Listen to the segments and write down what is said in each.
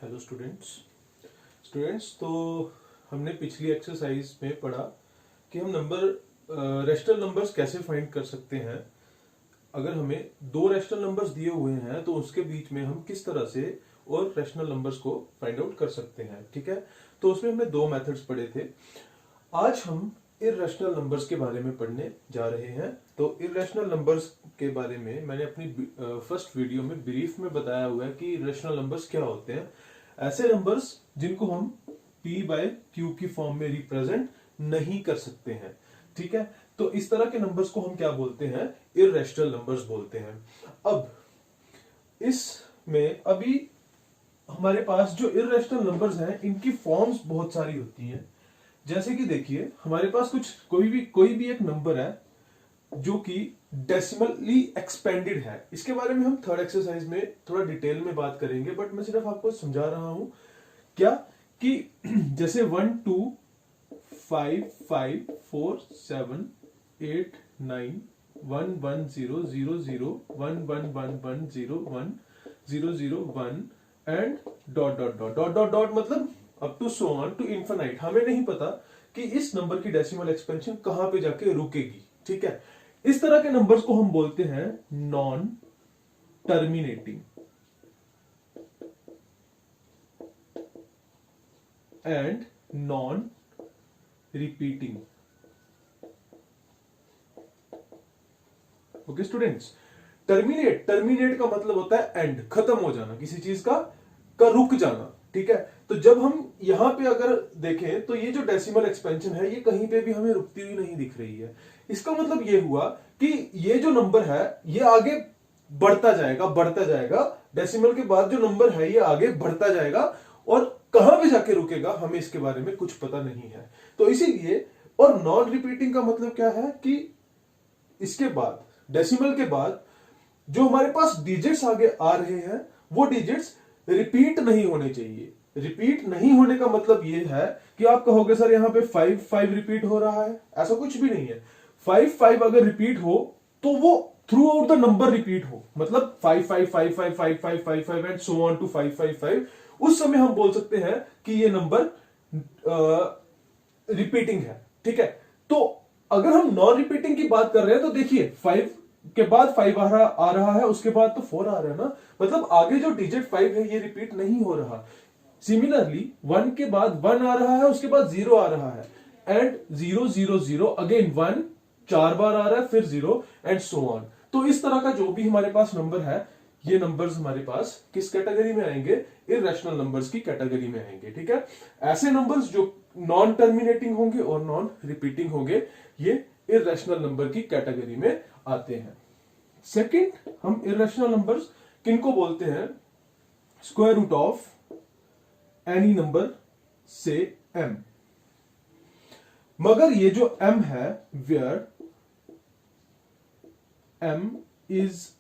Hello students तो हमने पिछली एक्सरसाइज में पढ़ा कि हम रैशनल नंबर्स कैसे फाइंड कर सकते हैं। अगर हमें दो रैशनल नंबर्स दिए हुए हैं तो उसके बीच में हम किस तरह से और रैशनल नंबर्स को फाइंड आउट कर सकते हैं। ठीक है, तो उसमें हमने दो मेथड्स पढ़े थे। आज हम इर्रेशनल नंबर्स के बारे में पढ़ने जा रहे हैं। तो इर्रेशनल नंबर्स के बारे में मैंने अपनी फर्स्ट वीडियो में ब्रीफ में बताया हुआ है कि इर्रेशनल नंबर्स क्या होते हैं। ऐसे नंबर्स जिनको हम p बाय क्यू की फॉर्म में रिप्रेजेंट नहीं कर सकते हैं। ठीक है, तो इस तरह के नंबर्स को हम क्या बोलते हैं? इर्रेशनल नंबर्स बोलते हैं। अब इसमें अभी हमारे पास जो इर्रेशनल नंबर्स हैं इनकी फॉर्म्स बहुत सारी होती हैं। जैसे कि देखिए, हमारे पास कोई भी एक नंबर है जो कि डेसिमली एक्सपेंडेड है। इसके बारे में हम थर्ड एक्सरसाइज में थोड़ा डिटेल में बात करेंगे, बट मैं सिर्फ आपको समझा रहा हूं क्या कि जैसे 1 2 5 5 4 7 8 9 1 1 0 0 0 1 1 1 1 0 1 0 0 1 and dot dot dot dot dot dot मतलब up to so on to infinite. हमें नहीं पता कि इस नंबर की डेसिमल एक्सपेंशन कहां पे जाके रुकेगी। ठीक है, इस तरह के नंबर्स को हम बोलते हैं non terminating and non repeating. Okay students, terminate का मतलब होता है एंड, खत्म हो जाना, किसी चीज का रुक जाना। ठीक है, तो जब हम यहां पे अगर देखें तो ये जो डेसिमल एक्सपेंशन है ये कहीं पे भी हमें रुकती हुई नहीं दिख रही है। इसका मतलब ये हुआ कि ये जो नंबर है ये आगे बढ़ता जाएगा। डेसिमल के बाद जो नंबर है ये आगे बढ़ता जाएगा और कहां पे जाके रुकेगा हमें इसके बारे में कुछ पता नहीं है। तो इसीलिए, और नॉन रिपीटिंग का मतलब क्या है कि इसके बाद, डेसिमल के बाद जो हमारे पास डिजिट्स आगे आ रहे हैं वो डिजिट्स रिपीट नहीं होने चाहिए। रिपीट नहीं होने का मतलब ये है कि आप कहोगे सर यहाँ पे 5 5 रिपीट हो रहा है, ऐसा कुछ भी नहीं है। 5 5 अगर रिपीट हो तो वो through out the number repeat हो, मतलब 5 5 5 5 5 5 5 5 एंड सो ऑन टू 5 5 5। उस समय हम बोल सकते हैं कि ये नंबर रिपीटिंग है। ठीक है, तो अगर हम नॉन रिपीटिंग की बात कर रहे हैं तो देखिए 5 के बाद 5 आ रहा है, उसके बाद तो 4 आ रहा है ना, मतलब आगे जो डिजिट 5 है ये रिपीट नहीं हो रहा। सिमिलरली 1 के बाद 1 आ रहा है, उसके बाद 0 आ रहा है एंड 0 0 0 अगेन 1 4 बार आ रहा है, फिर 0 एंड सो ऑन। तो इस तरह का जो भी हमारे पास नंबर है ये नंबर्स हमारे पास किस कैटेगरी में आएंगे? इर्रेशनल नंबर्स की कैटेगरी में आएंगे। ठीक है, ऐसे नंबर्स जो नॉन टर्मिनेटिंग होंगे और नॉन रिपीटिंग होंगे ये इर्रेशनल नंबर की कैटेगरी में आते हैं। सेकंड, हम इर्रेशनल नंबर्स किनको बोलते हैं? Square root of any number से m। मगर ये जो m है, where m is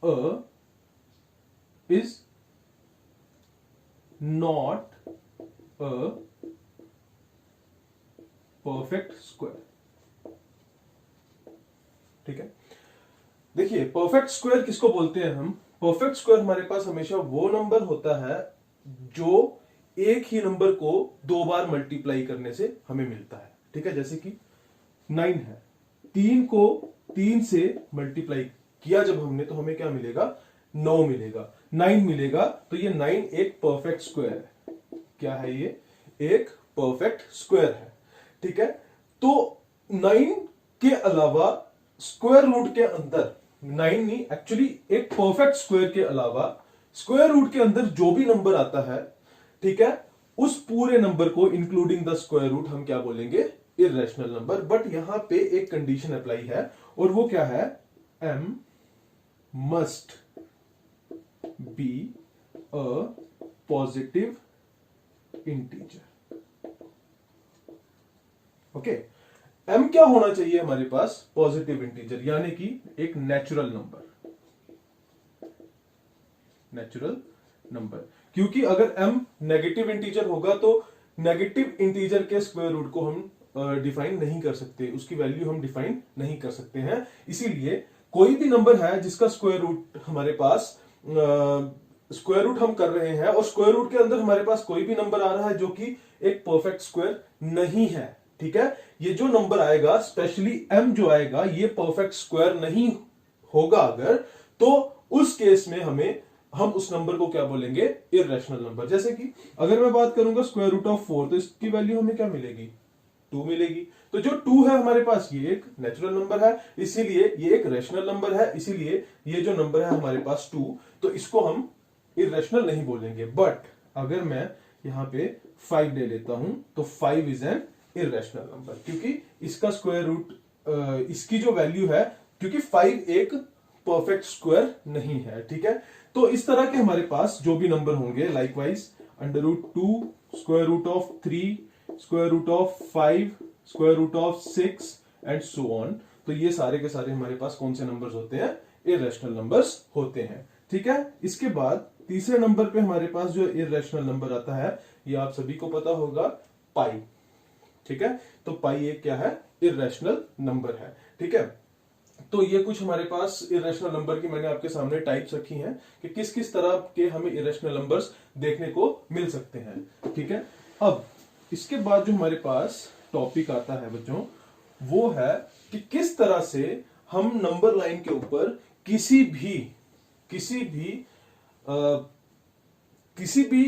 not a perfect square। ठीक है, देखिए परफेक्ट स्क्वायर किसको बोलते हैं हम? परफेक्ट स्क्वायर हमारे पास हमेशा वो नंबर होता है जो एक ही नंबर को दो बार मल्टीप्लाई करने से हमें मिलता है। ठीक है, जैसे कि 9 है, 3 को 3 से मल्टीप्लाई किया जब हमने तो हमें क्या मिलेगा? 9 मिलेगा, 9 मिलेगा। तो ये 9 एक परफेक्ट स्क्वायर है। क्या है ये? एक परफेक्ट स्क्वायर है। ठीक है, तो 9 के अलावा स्क्वायर रूट के अंदर, 9 नहीं एक्चुअली एक परफेक्ट स्क्वायर के अलावा स्क्वायर रूट के अंदर जो भी नंबर आता है, ठीक है, उस पूरे नंबर को इंक्लूडिंग द स्क्वायर रूट हम क्या बोलेंगे? Irrational number. बट यहां पे एक कंडीशन अप्लाई है और वो क्या है? m must be a positive integer. Okay, m क्या होना चाहिए हमारे पास? पॉजिटिव इंटीजर, यानी कि एक नेचुरल नंबर। क्योंकि अगर m नेगेटिव इंटीजर होगा तो नेगेटिव इंटीजर के स्क्वायर रूट को हम डिफाइन नहीं कर सकते, उसकी वैल्यू हम डिफाइन नहीं कर सकते हैं। इसीलिए कोई भी नंबर है जिसका स्क्वायर रूट हमारे पास स्क्वायर रूट हम कर रहे हैं और स्क्वायर रूट के अंदर हमारे पास कोई भी नंबर आ रहा है जो कि एक परफेक्ट स्क्वायर नहीं है, ठीक है। ये जो नंबर आएगा स्पेशली m जो आएगा ये परफेक्ट स्क्वायर नहीं होगा अगर, तो उस केस में हम उस नंबर को क्या बोलेंगे, इररेशनल नंबर। जैसे कि अगर मैं बात करूंगा स्क्वायर रूट ऑफ 4 तो इसकी वैल्यू हमें क्या मिलेगी, 2 मिलेगी। तो जो 2 है हमारे पास ये एक नेचुरल नंबर है, इसीलिए ये एक रैशनल नंबर है, इसीलिए ये जो नंबर है हमारे पास 2, तो इसको हम इररेशनल नहीं बोलेंगे। बट अगर मैं यहां पे 5 ले लेता हूं तो 5 इज एन इररेशनल नंबर, क्योंकि इसका स्क्वायर रूट इसकी जो वैल्यू है, क्योंकि 5 एक परफेक्ट स्क्वायर नहीं है, ठीक है। तो इस तरह के हमारे पास जो भी नंबर होंगे, likewise √2, square root of 3, square root of 5, square root of 6 and so on, तो ये सारे के सारे हमारे पास कौन से नंबर्स होते हैं, इररेशनल नंबर्स होते हैं, ठीक है। इसके बाद तीसरे नंबर पे हमारे पास जो इररेशनल नंबर आता है, ये आप सभी को पता होगा, पाई, ठीक है। तो पाई एक क्या है, इररेशनल नंबर है, ठीक है। तो ये कुछ हमारे पास इररेशनल नंबर की मैंने आपके सामने टाइप्स रखी हैं कि किस किस तरह के हमें इररेशनल नंबर्स देखने को मिल सकते हैं, ठीक है। अब इसके बाद जो हमारे पास टॉपिक आता है बच्चों, वो है कि किस तरह से हम नंबर लाइन के ऊपर किसी भी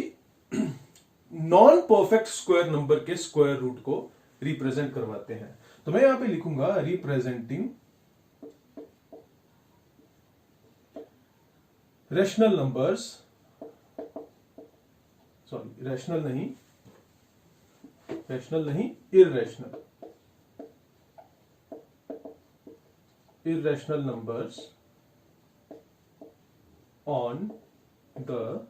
नॉन परफेक्ट स्क्वायर नंबर के स्क्वायर रूट को रिप्रेजेंट करवाते हैं। तो मैं यहां पे लिखूंगा representing rational numbers, sorry rational नहीं, irrational numbers on the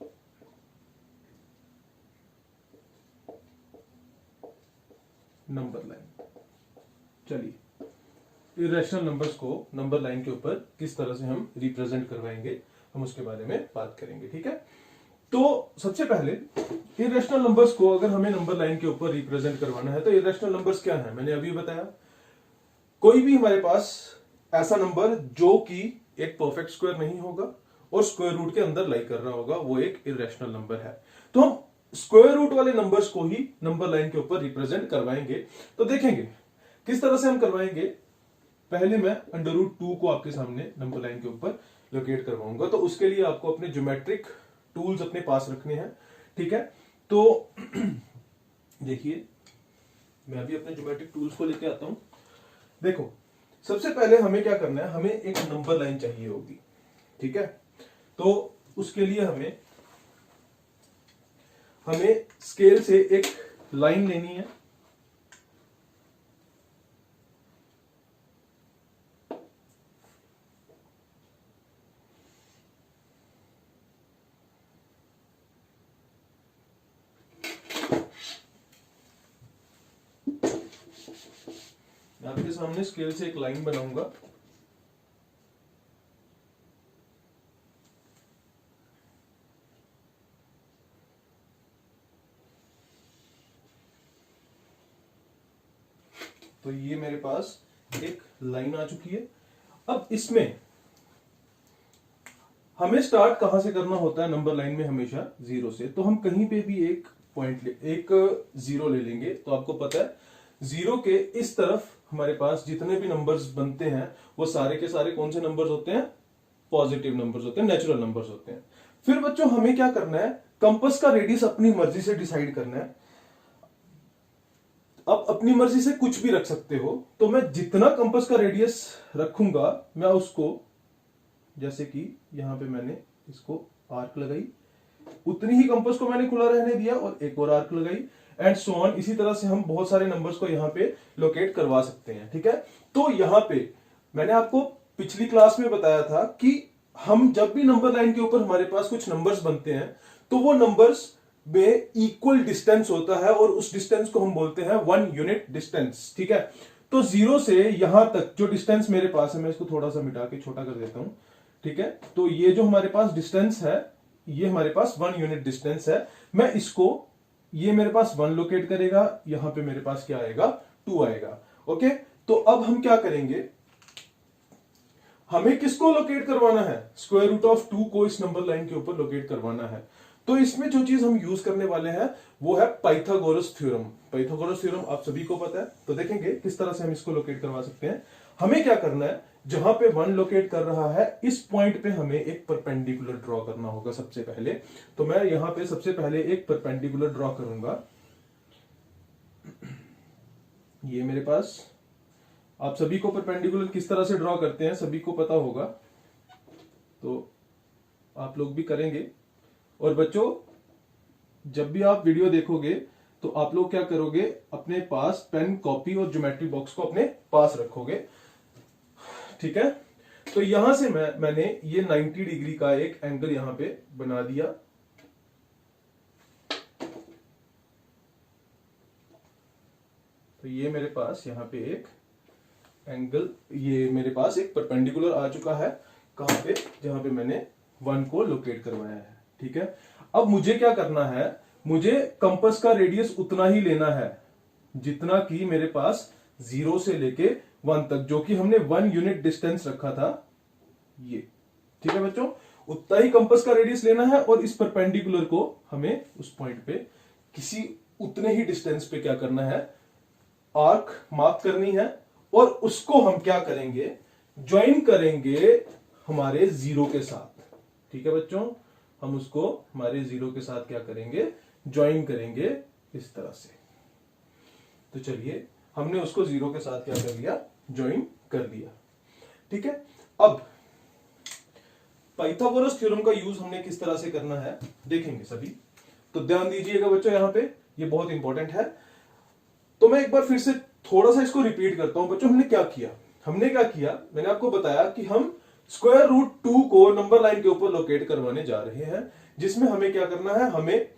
number line. चलिए, इररेशनल नंबर्स को नंबर लाइन के ऊपर किस तरह से हम रिप्रेजेंट करवाएंगे, हम उसके बारे में बात करेंगे, ठीक है। तो सबसे पहले इररेशनल नंबर्स को अगर हमें नंबर लाइन के ऊपर रिप्रेजेंट करवाना है तो इररेशनल नंबर्स क्या है, मैंने अभी बताया, कोई भी हमारे पास ऐसा नंबर जो कि एक परफेक्ट स्क्वायर नहीं होगा और स्क्वायर रूट के अंदर लाई कर रहा होगा, वो एक इररेशनल नंबर है। तो हम स्क्वायर रूट वाले नंबर्स को ही नंबर लाइन के ऊपर रिप्रेजेंट करवाएंगे। तो देखेंगे किस तरह से हम करवाएंगे। पहले मैं √2 को आपके सामने नंबर लाइन के ऊपर लोकेट करवाऊंगा, तो उसके लिए आपको अपने ज्योमेट्रिक टूल्स अपने पास रखने हैं, ठीक है। तो देखिए, मैं अभी अपने ज्योमेट्रिक टूल्स को लेके आता हूं। देखो, सबसे पहले हमें क्या करना है, हमें एक नंबर लाइन चाहिए होगी, ठीक है। तो उसके लिए हमें स्केल से एक लाइन लेनी है, आपके सामने स्केल से एक लाइन बनाऊंगा, तो ये मेरे पास एक लाइन आ चुकी है। अब इसमें हमें स्टार्ट कहां से करना होता है नंबर लाइन में, हमेशा 0 से। तो हम कहीं पे भी एक पॉइंट एक 0 ले लेंगे। तो आपको पता है 0 के इस तरफ हमारे पास जितने भी नंबर्स बनते हैं वो सारे के सारे कौन से नंबर्स होते हैं, पॉजिटिव नंबर्स होते हैं, नेचुरल नंबर्स होते हैं। फिर बच्चों हमें क्या करना है, कंपास का रेडियस अपनी मर्जी से डिसाइड करना है। अब अपनी मर्जी से कुछ भी रख सकते हो, तो मैं जितना कंपास का रेडियस रखूंगा मैं उसको, जैसे कि यहां पे मैंने इसको आर्क लगाई, उतनी ही कंपास को मैंने खुला रहने दिया और एक और आर्क लगाई, एंड सो ऑन। इसी तरह से हम बहुत सारे नंबर्स को यहां पे लोकेट करवा सकते हैं, ठीक है। तो यहां पे मैंने आपको पिछली क्लास में बताया था कि हम जब भी नंबर लाइन के ऊपर हमारे पास कुछ नंबर्स बनते हैं तो वो नंबर्स में इक्वल डिस्टेंस होता है और उस डिस्टेंस को हम बोलते हैं 1 यूनिट डिस्टेंस, ठीक है। तो 0 से यहां तक जो डिस्टेंस मेरे पास है, मैं इसको थोड़ा सा मिटा के छोटा कर देता हूं, ठीक है। तो ये जो हमारे पास डिस्टेंस है, ये हमारे पास 1 यूनिट डिस्टेंस है। मैं इसको, ये मेरे पास 1 लोकेट करेगा, यहां पे मेरे पास क्या आएगा, 2 आएगा, ओके। तो अब हम क्या करेंगे, हमें किसको लोकेट करवाना है? स्क्वायर रूट ऑफ 2 को इस नंबर लाइन के ऊपर लोकेट करवाना है। तो इसमें जो चीज हम यूज करने वाले हैं वो है पाइथागोरस थ्योरम। पाइथागोरस थ्योरम आप सभी को पता है, तो देखेंगे किस तरह से हम इसको लोकेट करवा सकते हैं। हमें क्या करना है, जहां पे 1 लोकेट कर रहा है इस पॉइंट पे हमें एक परपेंडिकुलर ड्रॉ करना होगा सबसे पहले। तो मैं यहां पे सबसे पहले एक परपेंडिकुलर ड्रॉ करूंगा। ये मेरे पास, आप सभी को परपेंडिकुलर किस तरह से ड्रॉ करते हैं सभी को पता होगा, तो आप लोग भी करेंगे। और बच्चों, जब भी आप वीडियो देखोगे तो आप लोग क्या करोगे, अपने पास पेन, कॉपी और ज्योमेट्री बॉक्स को अपने पास रखोगे, ठीक है। तो यहां से मैंने ये 90 डिग्री का एक एंगल यहां पे बना दिया। तो ये मेरे पास यहां पे एक एंगल, ये मेरे पास एक परपेंडिकुलर आ चुका है। कहां पे? जहां पे मैंने 1 को लोकेट करवाया है, ठीक है। अब मुझे क्या करना है, मुझे कंपास का रेडियस उतना ही लेना है जितना कि मेरे पास 0 से लेके 1 तक, जो कि हमने 1 यूनिट डिस्टेंस रखा था, ये, ठीक है बच्चों। उतना ही कंपास का रेडियस लेना है और इस परपेंडिकुलर को हमें उस पॉइंट पे किसी उतने ही डिस्टेंस पे क्या करना है, आर्क मार्क करनी है। और उसको हम क्या करेंगे, ज्वाइन करेंगे हमारे 0 के साथ, ठीक है बच्चों। हम उसको हमारे 0 के साथ क्या करेंगे, ज्वाइन करेंगे इस तरह से। तो चलिए, हमने उसको 0 के साथ क्या कर लिया, ज्वाइन कर दिया, ठीक है। अब पाइथागोरस थ्योरम का यूज हमने किस तरह से करना है देखेंगे सभी। तो ध्यान दीजिएगा बच्चों, यहां पे ये बहुत इंपॉर्टेंट है। तो मैं एक बार फिर से थोड़ा सा इसको रिपीट करता हूं बच्चों। हमने क्या किया, मैंने आपको बताया कि हम स्क्वायर रूट 2 को नंबर लाइन के ऊपर लोकेट करवाने जा रहे हैं, जिसमें हमें क्या करना है, हमें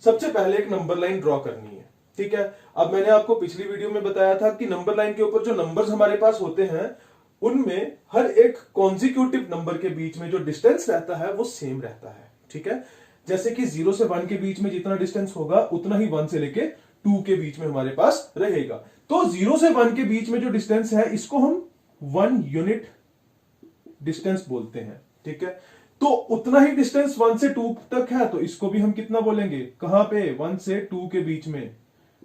सबसे पहले एक नंबर लाइन ड्रॉ करनी है, ठीक है। अब मैंने आपको पिछली वीडियो में बताया था कि नंबर लाइन के ऊपर जो नंबर्स हमारे पास होते हैं उनमें हर एक कॉन्जिक्यूटिव नंबर के बीच में जो डिस्टेंस रहता है वो सेम रहता है, ठीक है। जैसे कि 0 से 1 के बीच में जितना डिस्टेंस होगा उतना ही 1 से लेके 2 के बीच में हमारे पास रहेगा। तो 0 से 1 के बीच में जो डिस्टेंस है इसको हम 1 यूनिट डिस्टेंस बोलते हैं, ठीक है। तो उतना ही डिस्टेंस 1 से 2 तक है, तो इसको भी हम कितना बोलेंगे, कहां पे, 1 से 2 के बीच में,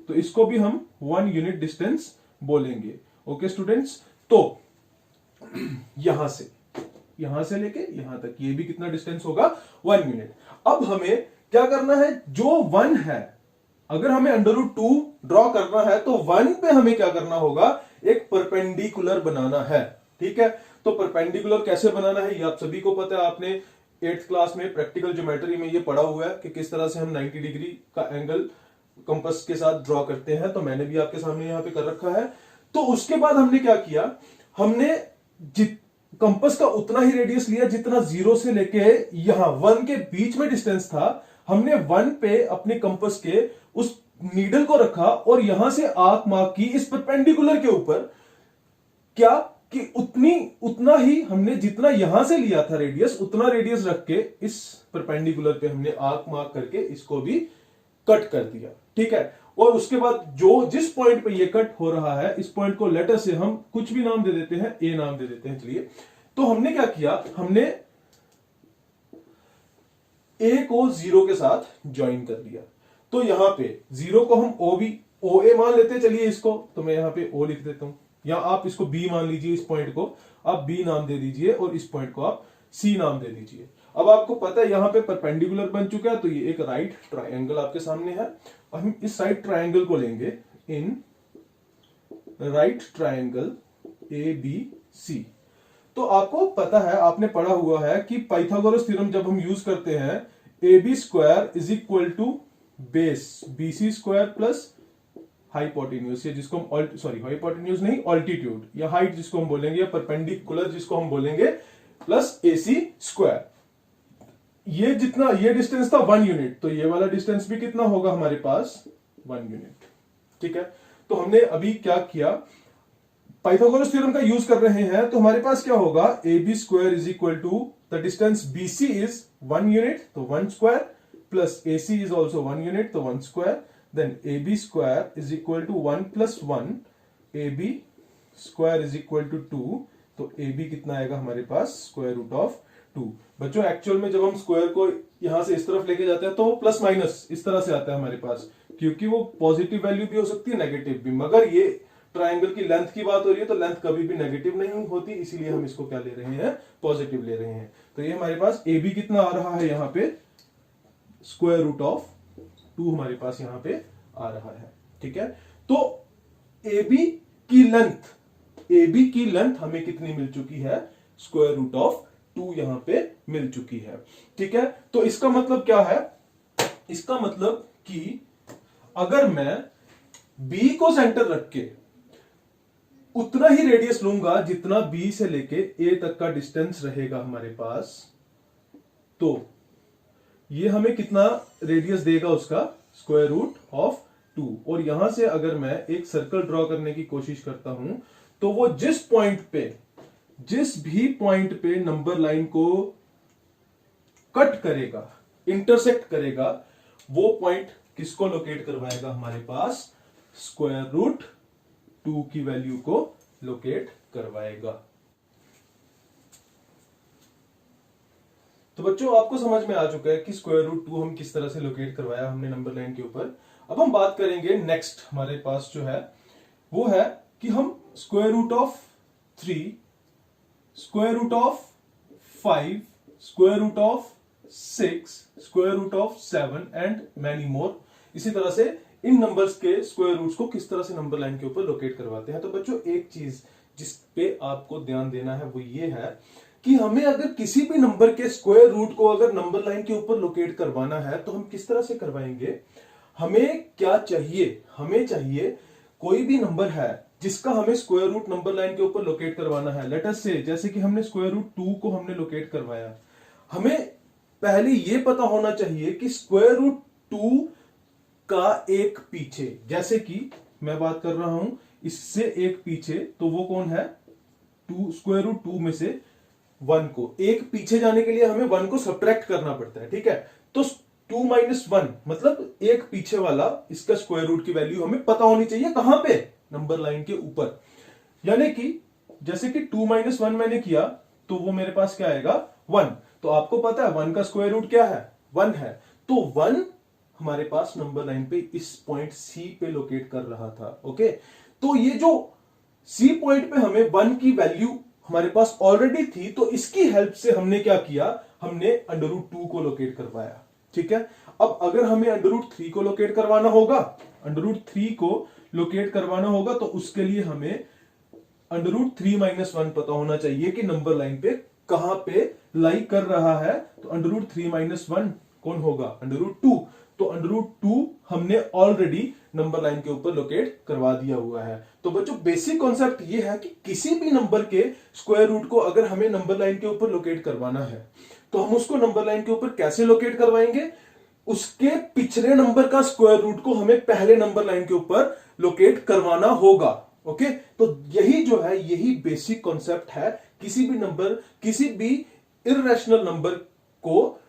तो इसको भी हम 1 यूनिट डिस्टेंस बोलेंगे। ओके स्टूडेंट्स, तो यहां से लेके यहां तक ये भी कितना डिस्टेंस होगा, 1 यूनिट। अब हमें क्या करना है, जो 1 है, अगर हमें √2 ड्रॉ करना है तो 1 पे हमें क्या करना होगा, एक परपेंडिकुलर बनाना है, ठीक है। तो परपेंडिकुलर कैसे बनाना है ये आप सभी को पता है, आपने 8th क्लास में प्रैक्टिकल ज्योमेट्री में ये पढ़ा हुआ है कि किस तरह से हम 90 डिग्री का एंगल कंपास के साथ ड्रॉ करते हैं। तो मैंने भी आपके सामने यहां पे कर रखा है। तो उसके बाद हमने क्या किया, हमने कंपास का उतना ही रेडियस लिया जितना 0 से लेके यहां 1 के बीच में डिस्टेंस था। हमने 1 पे अपने कंपास के उस नीडल को रखा और यहां से आर्क मार्क की इस परपेंडिकुलर के ऊपर, क्या कि उतना ही हमने जितना यहां से लिया था रेडियस, उतना रेडियस रख के इस परपेंडिकुलर पे हमने आर्क मार्क करके इसको भी कट कर दिया, ठीक है। और उसके बाद जिस पॉइंट पे ये कट हो रहा है, इस पॉइंट को लेटर से हम कुछ भी नाम दे देते हैं, ए नाम दे देते हैं, चलिए। तो हमने क्या किया, हमने ए को 0 के साथ ज्वाइन कर लिया। तो यहां पे 0 को हम ओ ए मान लेते हैं, चलिए इसको, तो मैं यहां पे ओ लिख देता हूं, या आप इसको बी मान लीजिए, इस पॉइंट को आप बी नाम दे दीजिए और इस पॉइंट को आप सी नाम दे दीजिए। अब आपको पता है यहां पे परपेंडिकुलर बन चुका है, तो ये एक राइट ट्रायंगल आपके सामने है और हम इस राइट ट्रायंगल को लेंगे in right triangle A B C. तो आपको पता है, आपने पढ़ा हुआ है कि पाइथागोरस थ्योरम जब हम यूज करते हैं, A B square is equal to base B C square plus hypotenuse, या जिसको हम हाइपोटेन्यूज नहीं, ऑल्टीट्यूड या हाइट जिसको हम बोलेंगे, या परपेंडिकुलर जिसको हम बोलेंगे, प्लस AC स्क्वायर। ये डिस्टेंस था 1 यूनिट, तो ये वाला डिस्टेंस भी कितना होगा हमारे पास, 1 यूनिट, ठीक है। तो हमने अभी क्या किया, पाइथागोरस थ्योरम का यूज कर रहे हैं, तो हमारे पास क्या होगा, AB square is equal to the distance BC is 1 unit, तो 1 square, plus AC is also 1 unit, तो 1 square, then AB square is equal to 1 plus 1, AB square is equal to 2, तो ए बी कितना आएगा हमारे पास square root of 2। बच्चों actual में जब हम स्क्वायर को यहां से इस तरफ लेके जाते हैं तो वो प्लस माइनस इस तरह से आता है हमारे पास, क्योंकि वो पॉजिटिव वैल्यू भी हो सकती है नेगेटिव भी, मगर ये ट्राइंगल की लेंथ की बात हो रही है तो लेंथ कभी भी नेगेटिव नहीं होती, इसीलिए हम इसको क्या ले रहे हैं, पॉजिटिव ले रहे हैं। तो ये हमारे पास ए बी कितना आ रहा है यहाँ पे स्क्वायर रूट ऑफ 2 हमारे पास यहाँ पे आ रहा है। ठीक है, तो ए बी की लेंथ हमें कितनी मिल चुकी है, स्क्वायर रूट ऑफ 2 यहां पे मिल चुकी है। ठीक है, तो इसका मतलब क्या है, इसका मतलब कि अगर मैं बी को सेंटर रख के उतना ही रेडियस लूंगा जितना बी से लेके ए तक का डिस्टेंस रहेगा हमारे पास, तो ये हमें कितना रेडियस देगा उसका, स्क्वायर रूट ऑफ 2। और यहां से अगर मैं एक सर्कल ड्रॉ करने की कोशिश करता हूं तो वो जिस भी पॉइंट पे नंबर लाइन को कट करेगा, इंटरसेक्ट करेगा, वो पॉइंट किसको लोकेट करवाएगा हमारे पास, स्क्वायर रूट 2 की वैल्यू को लोकेट करवाएगा। तो बच्चों आपको समझ में आ चुका है कि स्क्वायर रूट 2 हम किस तरह से लोकेट करवाया हमने नंबर लाइन के ऊपर। अब हम बात करेंगे नेक्स्ट, हमारे पास जो है वो है कि हम square root of 3, square root of 5, square root of 6, square root of 7 and many more, इसी तरह से इन नंबर्स के स्क्वायर रूट्स को किस तरह से नंबर लाइन के ऊपर लोकेट करवाते हैं। तो बच्चों एक चीज जिस पे आपको ध्यान देना है वो ये है कि हमें अगर किसी भी नंबर के स्क्वायर रूट को अगर नंबर लाइन के ऊपर लोकेट करवाना है तो हम किस तरह से करवाएंगे। हमें क्या चाहिए, हमें चाहिए कोई भी नंबर है जिसका हमें स्क्वायर रूट नंबर लाइन के ऊपर लोकेट करवाना है। लेट अस से जैसे कि हमने स्क्वायर रूट 2 को हमने लोकेट करवाया, हमें पहले यह पता होना चाहिए कि स्क्वायर रूट 2 का एक पीछे, जैसे कि मैं बात कर रहा हूं इससे एक पीछे, तो वो कौन है, 2 स्क्वायर रूट 2 में से 1 को एक पीछे जाने के लिए हमें 1 को सब्ट्रैक्ट करना पड़ता है। ठीक है, तो 2 माइनस 1 मतलब एक पीछे वाला, इसका स्क्वायर रूट की वैल्यू हमें पता होनी चाहिए कहां पे, नंबर लाइन के ऊपर। यानी कि जैसे कि 2 माइनस 1 मैंने किया तो वो मेरे पास क्या आएगा 1। तो आपको पता है 1 का स्क्वायर रूट क्या है, 1 है। तो 1 हमारे पास नंबर लाइन पे इस पॉइंट सी पे लोकेट कर रहा था। ओके, तो ये जो सी पॉइंट पे हमें 1 की वैल्यू हमारे पास ऑलरेडी थी, तो इसकी हेल्प से हमने क्या किया, हमने अंडर रूट 2 को लोकेट करवाया। ठीक है, अब अगर हमें अंडर रूट 3 को लोकेट करवाना होगा, अंडर रूट 3 को लोकेट करवाना होगा तो उसके लिए हमें अंडर रूट 3 माइनस 1 पता होना चाहिए कि नंबर लाइन पे कहां पे लाई कर रहा है। तो अंडर रूट 3 माइनस 1 कौन होगा, अंडर रूट 2। तो अंडर रूट 2 हमने ऑलरेडी नंबर लाइन के ऊपर लोकेट करवा दिया हुआ है। तो बच्चों बेसिक कॉन्सेप्ट ये है कि किसी भी नंबर के स्क्वायर रूट को अगर हमें नंबर लाइन के ऊपर लोकेट करवाना है तो हम उसको नंबर लाइन के ऊपर कैसे लोकेट करवाएंगे, उसके पिछले नंबर का स्क्वायर रूट को हमें पहले नंबर लाइन के ऊपर लोकेट करवाना होगा। ओके, तो यही जो है यही बेसिक कॉन्सेप्ट है। किसी भी नंबर, किसी भी इररेशनल नंबर को,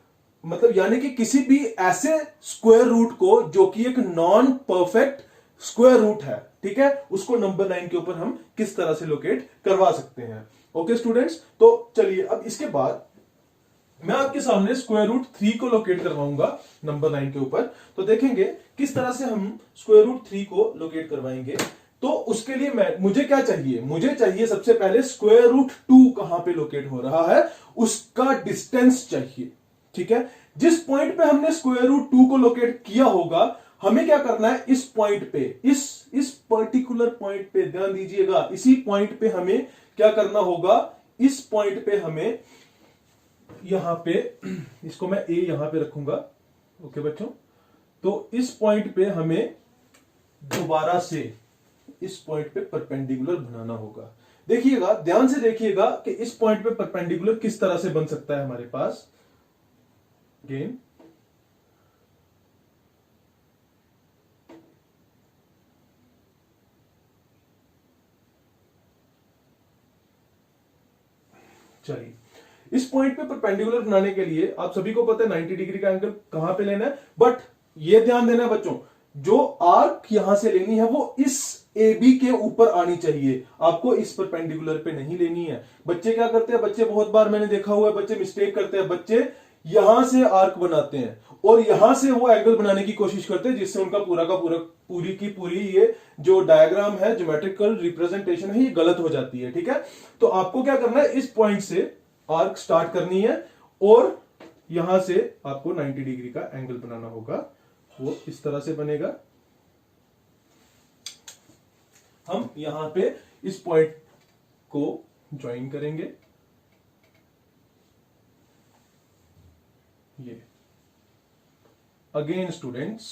मतलब यानी कि किसी भी ऐसे स्क्वायर रूट को जो कि एक नॉन परफेक्ट स्क्वायर रूट है, ठीक है, उसको नंबर लाइन के ऊपर हम किस तरह से लोकेट करवा सकते हैं। ओके स्टूडेंट्स, तो चलिए अब इसके बाद मैं आपके सामने स्क्वायर रूट 3 को लोकेट करवाऊंगा नंबर लाइन के ऊपर। तो देखेंगे किस तरह से हम स्क्वायर रूट 3 को लोकेट करवाएंगे। तो उसके लिए मुझे क्या चाहिए, मुझे चाहिए सबसे पहले स्क्वायर रूट 2 कहां पे लोकेट हो रहा है उसका डिस्टेंस चाहिए। ठीक है, जिस पॉइंट पे हमने स्क्वायर रूट 2 को लोकेट किया होगा, हमें क्या करना है, इस पॉइंट पे, इस पर्टिकुलर पॉइंट पे ध्यान दीजिएगा, इसी पॉइंट पे हमें क्या करना होगा, इस पॉइंट पे हमें यहां पे, इसको मैं ए यहां पे रखूंगा। ओके बच्चों, तो इस पॉइंट पे हमें दोबारा से इस पॉइंट पे परपेंडिकुलर बनाना होगा। देखिएगा, ध्यान से देखिएगा कि इस पॉइंट पे परपेंडिकुलर किस तरह से बन सकता है हमारे पास। अगेन चलिए, इस पॉइंट पे परपेंडिकुलर बनाने के लिए आप सभी को पता है 90 डिग्री का एंगल कहां पे लेना है, बट ये ध्यान देना है बच्चों, जो आर्क यहां से लेनी है वो इस ए बी के ऊपर आनी चाहिए, आपको इस परपेंडिकुलर पे नहीं लेनी है। बच्चे क्या करते हैं, बच्चे बहुत बार मैंने देखा हुआ है, बच्चे मिस्टेक करते हैं, बच्चे यहां से आर्क बनाते हैं और यहां से वो एंगल बनाने की कोशिश करते हैं, जिससे उनका पूरा का पूरा पूरी की पूरी ये जो डायग्राम है, ज्योमेट्रिकल रिप्रेजेंटेशन है, ये गलत हो जाती है। ठीक है, तो आपको क्या करना है, इस पॉइंट से आर्क स्टार्ट करनी है और यहां से आपको 90 डिग्री का एंगल बनाना होगा। वो इस तरह से बनेगा। हम यहां पे इस पॉइंट को ज्वाइन करेंगे, ये अगेन स्टूडेंट्स,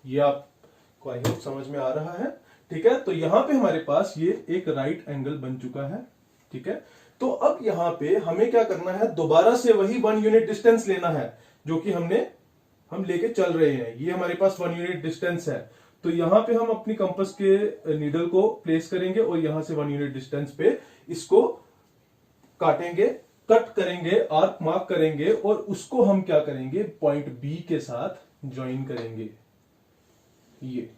ये आपको आई होप समझ में आ रहा है। ठीक है, तो यहां पे हमारे पास ये एक राइट एंगल बन चुका है। ठीक है, तो अब यहां पे हमें क्या करना है, दोबारा से वही 1 यूनिट डिस्टेंस लेना है जो कि हम लेके चल रहे हैं। ये हमारे पास 1 यूनिट डिस्टेंस है, तो यहां पे हम अपनी कंपास के नीडल को प्लेस करेंगे और यहां से 1 यूनिट डिस्टेंस पे इसको काटेंगे, कट करेंगे, आर्क मार्क करेंगे और उसको हम क्या करेंगे, पॉइंट बी के साथ ज्वाइन करेंगे, ये।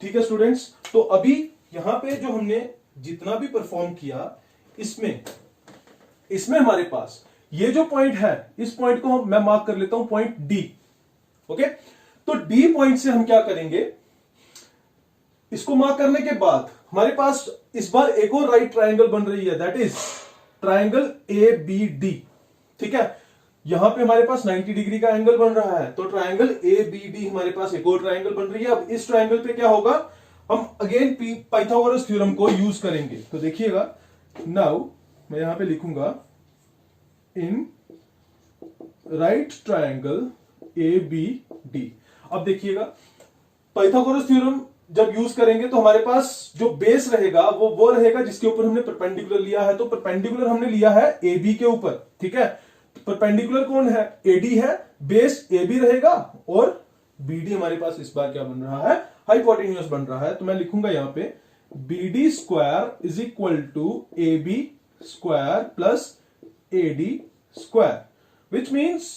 ठीक है स्टूडेंट्स, तो अभी यहां पे जो हमने जितना भी परफॉर्म किया, इसमें हमारे पास ये जो पॉइंट है, इस पॉइंट को मैं मार्क कर लेता हूं पॉइंट डी। ओके, तो डी पॉइंट से हम क्या करेंगे, इसको मार्क करने के बाद हमारे पास इस बार एक और राइट ट्रायंगल बन रही है, that is triangle A B D. ठीक है, यहां पे हमारे पास 90 डिग्री का एंगल बन रहा है, तो ट्रायंगल ए बी डी हमारे पास एक और ट्रायंगल बन रही है। अब इस ट्रायंगल पे क्या होगा, हम अगेन पाइथागोरस थ्योरम को यूज करेंगे। तो देखिएगा, नाउ मैं यहां पे लिखूंगा in right triangle A B D. अब देखिएगा, पाइथागोरस थ्योरम जब यूज करेंगे तो हमारे पास जो बेस रहेगा वो रहेगा जिसके ऊपर हमने परपेंडिकुलर लिया है। तो परपेंडिकुलर हमने लिया है ए बी के ऊपर। ठीक है, परपेंडिकुलर कौन है, एडी है, बेस ए बी रहेगा और बी डी हमारे पास इस बार क्या बन रहा है, हाइपोटेन्यूज बन रहा है। तो मैं लिखूंगा यहां पे B D square is equal to A B square plus A D square, which means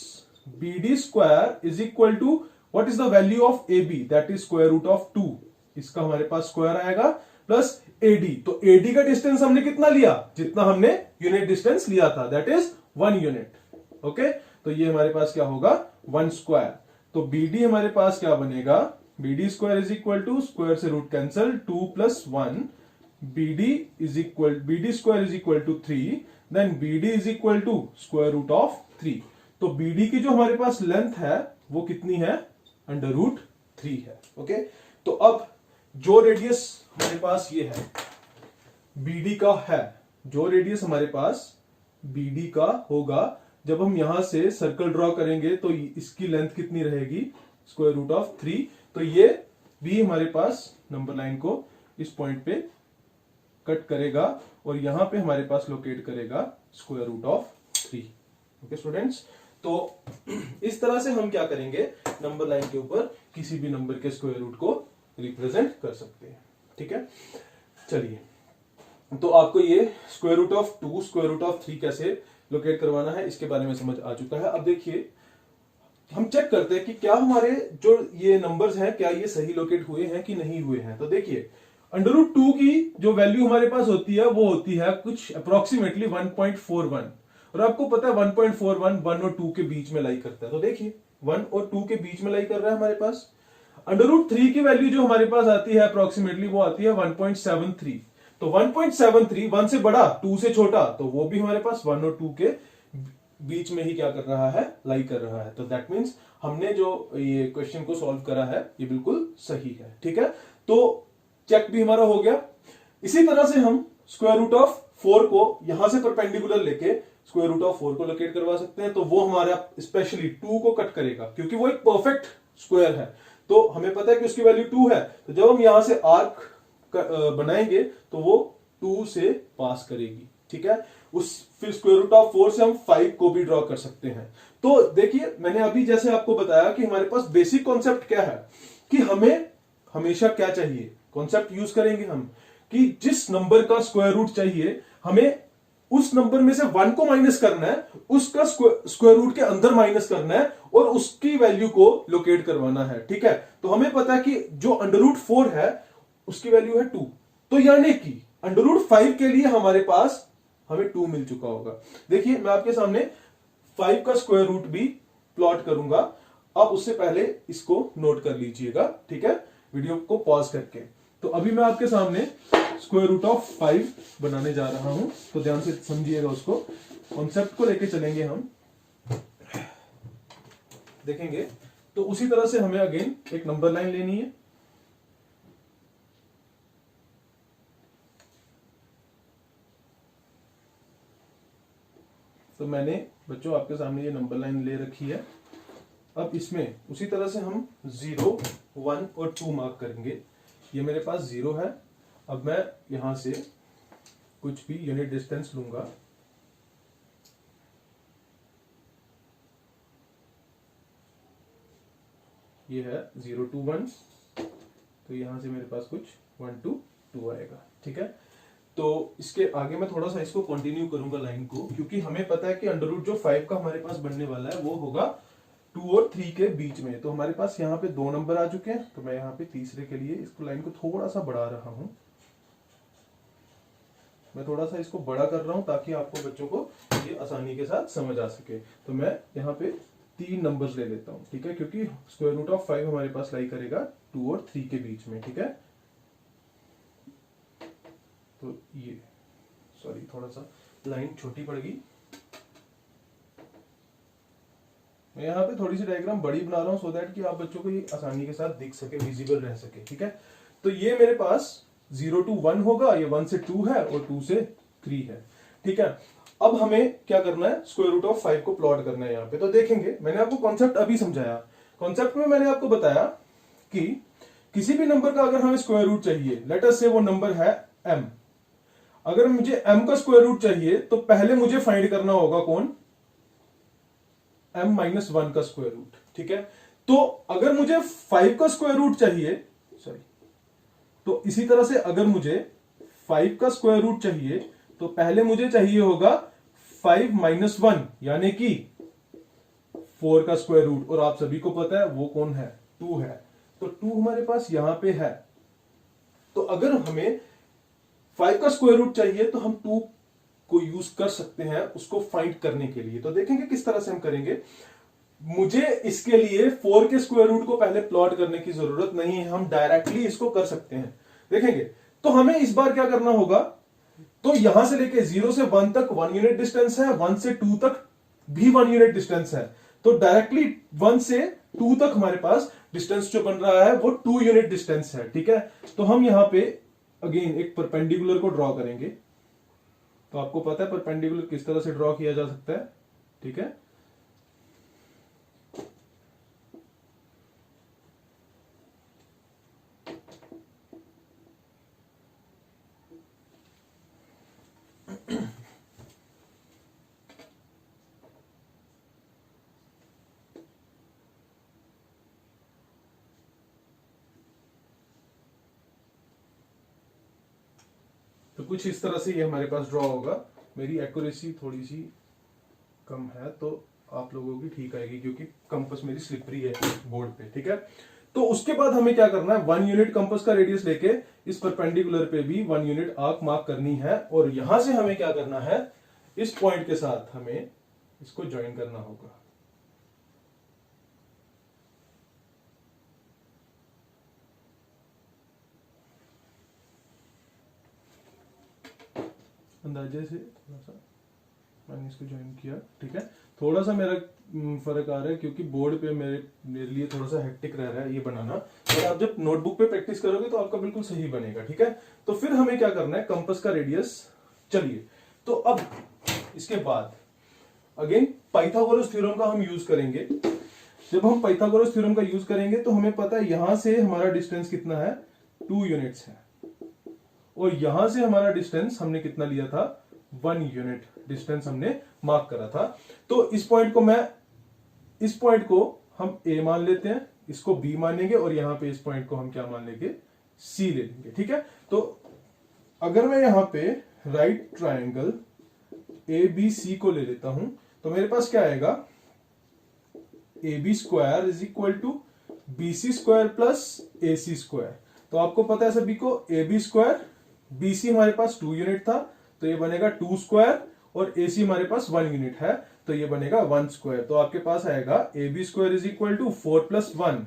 B D square is equal to what is the value of A B, that is square root of 2, इसका हमारे पास square आएगा, plus A D. तो A D का distance हमने कितना लिया, जितना हमने यूनिट डिस्टेंस लिया था, दैट इज 1 यूनिट। ओके, तो ये हमारे पास क्या होगा, 1 स्क्वायर। तो बीडी हमारे पास क्या बनेगा, BD square is equal to square से root cancel 2 plus 1, BD square is equal to 3, then BD is equal to square root of 3। तो बीडी की जो हमारे पास लेंथ है वो कितनी है, √3 है। ओके, तो अब जो रेडियस हमारे पास ये है बीडी का है, जो रेडियस हमारे पास बीडी का होगा, जब हम यहां से सर्कल ड्रॉ करेंगे तो इसकी लेंथ कितनी रहेगी, स्क्वायर रूट ऑफ 3। तो ये भी हमारे पास नंबर लाइन को इस पॉइंट पे कट करेगा और यहां पे हमारे पास लोकेट करेगा square root of 3। Okay students, तो इस तरह से हम क्या करेंगे, नंबर लाइन के ऊपर किसी भी नंबर के स्क्वायर रूट को रिप्रेजेंट कर सकते हैं। ठीक है, चलिए, तो आपको ये square root of 2, square root of 3 कैसे लोकेट करवाना है इसके बारे में समझ आ चुका है। अब देखिए, हम चेक करते हैं कि क्या हमारे जो ये नंबर्स हैं क्या ये सही लोकेट हुए हैं कि नहीं हुए हैं। तो देखिए, √2 की जो वैल्यू हमारे पास होती है वो होती है कुछ अप्रोक्सीमेटली 1.41, और आपको पता है 1.41 1 और 2 के बीच में लाई करता है। तो देखिए 1 और 2 के बीच में लाई कर रहा है हमारे पास। √3 की वैल्यू जो हमारे पास आती है अप्रोक्सीमेटली वो आती है 1.73। तो 1.73 1 से बड़ा 2 से छोटा, तो वो भी हमारे पास 1 और 2 के बीच में ही क्या कर रहा है, लाई कर रहा है। तो दैट मीन्स हमने जो ये क्वेश्चन को सॉल्व करा है ये बिल्कुल सही है। ठीक है, तो चेक भी हमारा हो गया। इसी तरह से हम स्क्वायर रूट ऑफ 4 को यहां से परपेंडिकुलर लेके स्क्वायर रूट ऑफ 4 को लोकेट करवा सकते हैं। तो वो हमारा स्पेशली 2 को कट करेगा क्योंकि वो एक परफेक्ट स्क्वायर है, तो हमें पता है कि उसकी वैल्यू 2 है। तो जब हम यहां से आर्क बनाएंगे तो वो 2 से पास करेगी। ठीक है, फिर स्क्वायर रूट ऑफ 4 से हम 5 को भी ड्रॉ कर सकते हैं। तो देखिए, मैंने अभी जैसे आपको बताया कि हमारे पास बेसिक कॉन्सेप्ट क्या है कि हमें हमेशा क्या चाहिए, कॉन्सेप्ट यूज करेंगे हम कि जिस नंबर का स्क्वायर रूट चाहिए हमें उस नंबर में से 1 को माइनस करना है, उसका स्क्वायर रूट के अंदर माइनस करना है और उसकी वैल्यू को लोकेट करवाना है। ठीक है, तो हमें पता है कि जो √4 है उसकी वैल्यू है 2। तो यानी कि √5 के लिए हमारे पास हमें 2 मिल चुका होगा। देखिए मैं आपके सामने 5 का स्क्वायर रूट भी प्लॉट करूंगा, अब उससे पहले इसको नोट कर लीजिएगा, ठीक है, वीडियो को पॉज करके। तो अभी मैं आपके सामने स्क्वायर रूट ऑफ 5 बनाने जा रहा हूं, तो ध्यान से समझिएगा, उसको कॉन्सेप्ट को लेके चलेंगे हम, देखेंगे। तो उसी तरह से हमें अगेन एक नंबर लाइन लेनी है। तो मैंने बच्चों आपके सामने ये नंबर लाइन ले रखी है। अब इसमें उसी तरह से हम 0, 1 और 2 मार्क करेंगे। ये मेरे पास 0 है। अब मैं यहां से कुछ भी यूनिट डिस्टेंस लूंगा, ये है 0 to 1, तो यहां से मेरे पास कुछ 1 to 2 आएगा, ठीक है। तो इसके आगे मैं थोड़ा सा इसको कंटिन्यू करूंगा लाइन को, क्योंकि हमें पता है कि अंडर जो 5 का हमारे पास बनने वाला है वो होगा 2 और 3 के बीच में। तो हमारे पास यहाँ पे 2 नंबर आ चुके हैं, तो मैं यहाँ पे तीसरे के लिए इसको लाइन को थोड़ा सा बढ़ा रहा हूं। मैं थोड़ा सा इसको बड़ा कर रहा हूं ताकि आपको बच्चों को ये आसानी के साथ समझ आ सके। तो मैं यहाँ पे 3 नंबर्स ले लेता हूँ, ठीक है, क्योंकि स्क्वायर रूट ऑफ 5 हमारे पास लाई करेगा 2 और 3 के बीच में, ठीक है। तो ये सॉरी थोड़ा सा लाइन छोटी पड़ गई, मैं यहाँ पे थोड़ी सी डायग्राम बड़ी बना रहा हूं सो दैट कि आप बच्चों को ये आसानी के साथ दिख सके, विजिबल रह सके, ठीक है। तो ये मेरे पास 0 to 1 होगा, ये 1 से 2 है और 2 से 3 है, ठीक है। अब हमें क्या करना है, स्क्वायर रूट ऑफ 5 को प्लॉट करना है यहाँ पे। तो देखेंगे, मैंने आपको कॉन्सेप्ट अभी समझाया। कॉन्सेप्ट में मैंने आपको बताया कि किसी भी नंबर का अगर हमें स्क्वायर रूट चाहिए, लेट अस से वो नंबर है m। अगर मुझे m का स्क्वायर रूट चाहिए तो पहले मुझे फाइंड करना होगा कौन, m-1 का स्क्वायर रूट, ठीक है। तो अगर मुझे 5 का स्क्वायर रूट चाहिए, सॉरी, तो इसी तरह से अगर मुझे 5 का स्क्वायर रूट चाहिए तो पहले मुझे चाहिए होगा 5-1 यानी कि 4 का स्क्वायर रूट, और आप सभी को पता है वो कौन है, 2 है। तो 2 हमारे पास यहां पे है। तो अगर हमें 5 का स्क्वायर रूट चाहिए तो हम 2 को यूज कर सकते हैं उसको फाइंड करने के लिए। तो देखेंगे किस तरह से हम करेंगे। मुझे इसके लिए 4 के स्क्वायर रूट को पहले प्लॉट करने की जरूरत नहीं है, हम डायरेक्टली इसको कर सकते हैं, देखेंगे। तो हमें इस बार क्या करना होगा, तो यहां से लेके 0 से 1 तक 1 यूनिट डिस्टेंस है, 1 से 2 तक भी 1 यूनिट डिस्टेंस है। तो डायरेक्टली 1 से 2 तक हमारे पास डिस्टेंस जो बन रहा है वो 2 यूनिट डिस्टेंस है, ठीक है। तो हम यहां पे अगेन एक परपेंडिकुलर को ड्रॉ करेंगे। तो आपको पता है परपेंडिकुलर किस तरह से ड्रॉ किया जा सकता है, ठीक है। तो कुछ इस तरह से ये हमारे पास ड्रॉ होगा। मेरी एक्यूरेसी थोड़ी सी कम है तो आप लोगों की ठीक आएगी, क्योंकि कंपास मेरी स्लिपरी है बोर्ड पे, ठीक है। तो उसके बाद हमें क्या करना है, 1 यूनिट कंपास का रेडियस लेके इस परपेंडिकुलर पे भी 1 यूनिट आर्क मार्क करनी है, और यहां से हमें क्या करना है, इस पॉइंट के साथ हमें इसको ज्वाइन करना होगा। अंदाजे से थोड़ा सा मैंने इसको ज्वाइन किया, ठीक है। थोड़ा सा मेरा फर्क आ रहा है क्योंकि बोर्ड पे मेरे लिए थोड़ा सा हेक्टिक रह रहा है ये बनाना, और आप जब नोटबुक पे प्रैक्टिस करोगे तो आपका बिल्कुल सही बनेगा, ठीक है। तो फिर हमें क्या करना है, कंपास का रेडियस, चलिए। तो अब इसके बाद अगेन पाइथागोरस थ्योरम का हम यूज करेंगे। जब हम पाइथागोरस थ्योरम का यूज करेंगे तो हमें पता है यहां से हमारा डिस्टेंस कितना है, 2 यूनिट्स है, और यहां से हमारा डिस्टेंस हमने कितना लिया था, 1 यूनिट डिस्टेंस हमने मार्क करा था। तो इस पॉइंट को हम ए मान लेते हैं, इसको बी मानेंगे, और यहां पे इस पॉइंट को हम क्या मान लेंगे, सी ले लेंगे, ठीक है। तो अगर मैं यहां पे right triangle A B C को ले लेता हूं तो मेरे पास क्या आएगा, A B square is equal to B C square plus A C square. तो आपको पता है सभी को A B square, B C हमारे पास 2 यूनिट था तो ये बनेगा 2 स्क्वायर, और ए सी हमारे पास 1 यूनिट है तो ये बनेगा 1 स्क्वायर। तो आपके पास आएगा A B square is equal to 4 plus 1,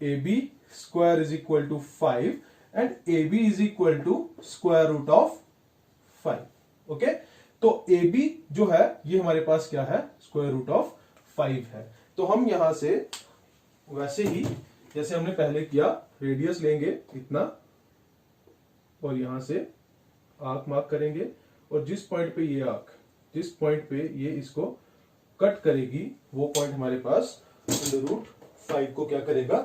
A B square is equal to 5 and A B is equal to square root of 5। Okay, तो ए बी जो है ये हमारे पास क्या है, स्क्वायर रूट ऑफ 5 है। तो हम यहां से वैसे ही जैसे हमने पहले किया, रेडियस लेंगे इतना और यहां से आर्क मार्क करेंगे, और जिस पॉइंट पे ये आर्क, जिस पॉइंट पे ये इसको कट करेगी वो पॉइंट हमारे पास अंडर रूट 5 को क्या करेगा,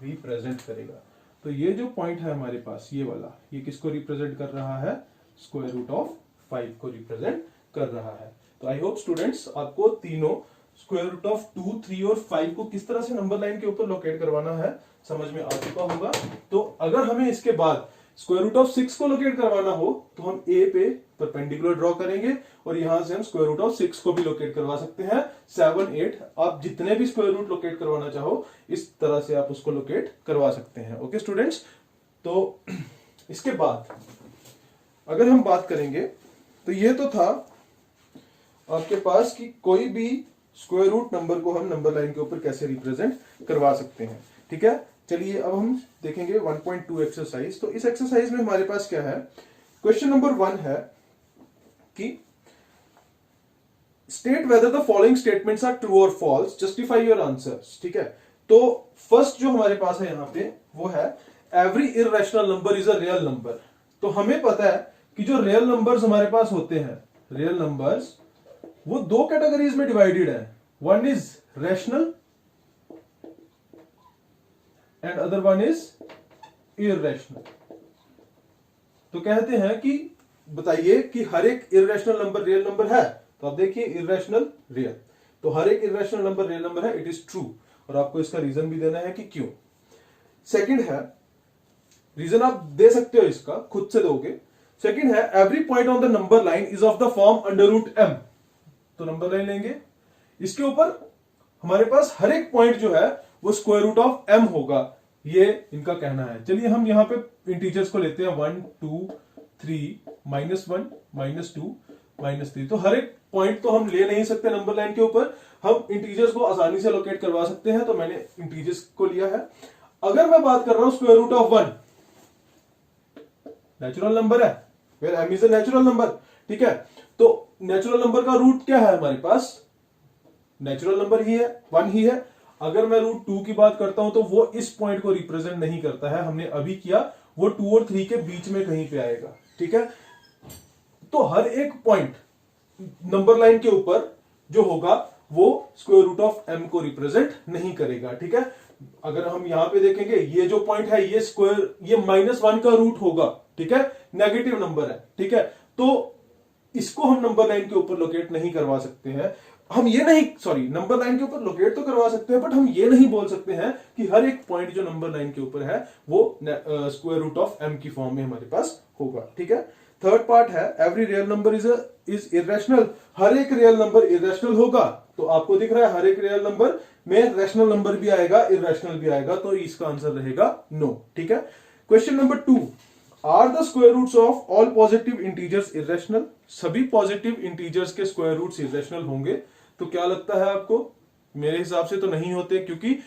रिप्रेजेंट करेगा। तो ये जो पॉइंट है हमारे पास ये वाला, ये किसको रिप्रेजेंट कर रहा है, स्क्वायर रूट ऑफ 5 को रिप्रेजेंट कर रहा है। तो आई होप स्टूडेंट्स आपको तीनों स्क्वायर रूट ऑफ 2, 3 और 5 को किस तरह से नंबर लाइन के ऊपर लोकेट करवाना है समझ में आ चुका होगा। तो अगर हमें इसके बाद स्क्वायर रूट ऑफ 6 को लोकेट करवाना हो तो हम ए पे परपेंडिकुलर ड्रॉ करेंगे और यहां से हम स्क्वायर रूट ऑफ 6 को भी लोकेट करवा सकते हैं। 7, 8 आप जितने भी स्क्वायर रूट लोकेट करवाना चाहो इस तरह से आप उसको लोकेट करवा सकते हैं। ओके स्टूडेंट्स, तो इसके बाद अगर हम बात करेंगे तो ये तो था आपके पास कि कोई भी स्क्वायर रूट नंबर को हम नंबर लाइन के ऊपर कैसे रिप्रेजेंट करवा सकते हैं। ठीक है, चलिए अब हम देखेंगे 1.2 एक्सरसाइज। तो इस एक्सरसाइज में हमारे पास क्या है, क्वेश्चन नंबर 1 है कि state whether the following statements are true और फॉल्स, जस्टिफाई योर आंसर्स। ठीक है, तो फर्स्ट जो हमारे पास है यहां पे वो है every irrational number is a real number. तो हमें पता है कि जो रियल नंबर्स हमारे पास होते हैं, रियल नंबर्स वो दो कैटेगरीज में डिवाइडेड है, one is rational and other one is irrational. तो कहते हैं कि बताइए कि हर एक इररेशनल नंबर रियल नंबर है, तो आप देखिए इररेशनल रियल, तो हर एक इररेशनल नंबर रियल नंबर है, इट इज ट्रू, और आपको इसका रीजन भी देना है कि क्यों। सेकंड है, रीजन आप दे सकते हो इसका, खुद से दोगे। सेकंड है every point on the number line is of the form under root M. तो नंबर लाइन लेंगे, इसके ऊपर हमारे पास हर एक पॉइंट जो है वो स्क्वायर रूट ऑफ एम होगा, ये इनका कहना है। चलिए हम यहां पे इंटीजर्स को लेते हैं 1, 2, 3, -1, -2, -3। तो हर एक पॉइंट तो हम ले नहीं सकते नंबर लाइन के ऊपर, हम इंटीजर्स को आसानी से लोकेट करवा सकते हैं, तो मैंने इंटीजर्स को लिया है। अगर मैं बात कर रहा हूं square root of 1, natural number है, where M is a natural number. ठीक है, तो नेचुरल नंबर का रूट क्या है हमारे पास, नेचुरल नंबर ही है, 1 ही है। अगर मैं रूट 2 की बात करता हूं तो वो इस पॉइंट को रिप्रेजेंट नहीं करता है, हमने अभी किया, वो 2 और 3 के बीच में कहीं पे आएगा। ठीक है, तो हर एक पॉइंट नंबर लाइन के ऊपर जो होगा वो स्क्वायर रूट ऑफ एम को रिप्रेजेंट नहीं करेगा। ठीक है, अगर हम यहां पे देखेंगे ये जो पॉइंट है ये स्क्वायर, ये -1 का रूट होगा। ठीक है, नेगेटिव नंबर है। ठीक है, तो इसको हम नंबर लाइन के ऊपर लोकेट नहीं करवा सकते हैं। हम ये नहीं, सॉरी, नंबर लाइन के ऊपर लोकेट तो करवा सकते हैं, बट हम ये नहीं बोल सकते हैं कि हर एक पॉइंट जो नंबर लाइन के ऊपर है वो स्क्वायर रूट ऑफ एम की फॉर्म में हमारे पास होगा। ठीक है, थर्ड पार्ट है every real number is irrational. हर एक रियल नंबर इररेशनल होगा, तो आपको दिख रहा है हर एक रियल नंबर में रैशनल नंबर भी आएगा, इररेशनल भी आएगा, तो इसका आंसर रहेगा नो। ठीक है, question number 2, are the square roots of all positive integers irrational. सभी पॉजिटिव इंटीजर्स के स्क्वायर रूट्स इररेशनल होंगे। तो क्या लगता है आपको, मेरे हिसाब से तो नहीं होते, क्योंकि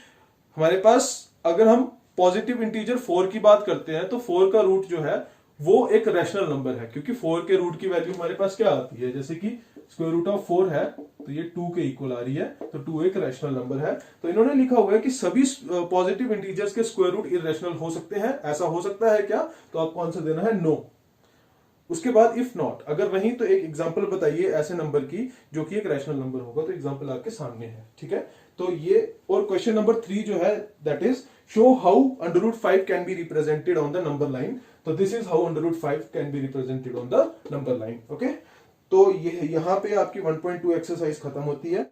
हमारे पास अगर हम पॉजिटिव इंटीजर 4 की बात करते हैं तो 4 का रूट जो है वो एक रैशनल नंबर है, क्योंकि 4 के रूट की वैल्यू हमारे पास क्या आती है, जैसे कि स्क्वायर रूट ऑफ 4 है तो ये 2 के इक्वल आ रही है, तो 2 एक रैशनल नंबर है। तो इन्होंने लिखा हुआ है कि सभी पॉजिटिव इंटीजर्स के स्क्वायर रूट इररेशनल हो सकते हैं। ऐसा हो सकता है क्या, तो आपको आंसर देना है नो। उसके बाद इफ नॉट, अगर नहीं तो एक एग्जांपल बताइए ऐसे नंबर की जो कि एक रैशनल नंबर होगा। तो एग्जांपल आपके सामने है। ठीक है, तो ये, और क्वेश्चन नंबर 3 जो है that is show how under root 5 can be represented on the number line. तो this is how under root 5 can be represented on the number line. Okay, तो ये यहां पे आपकी 1.2 एक्सरसाइज खत्म होती है।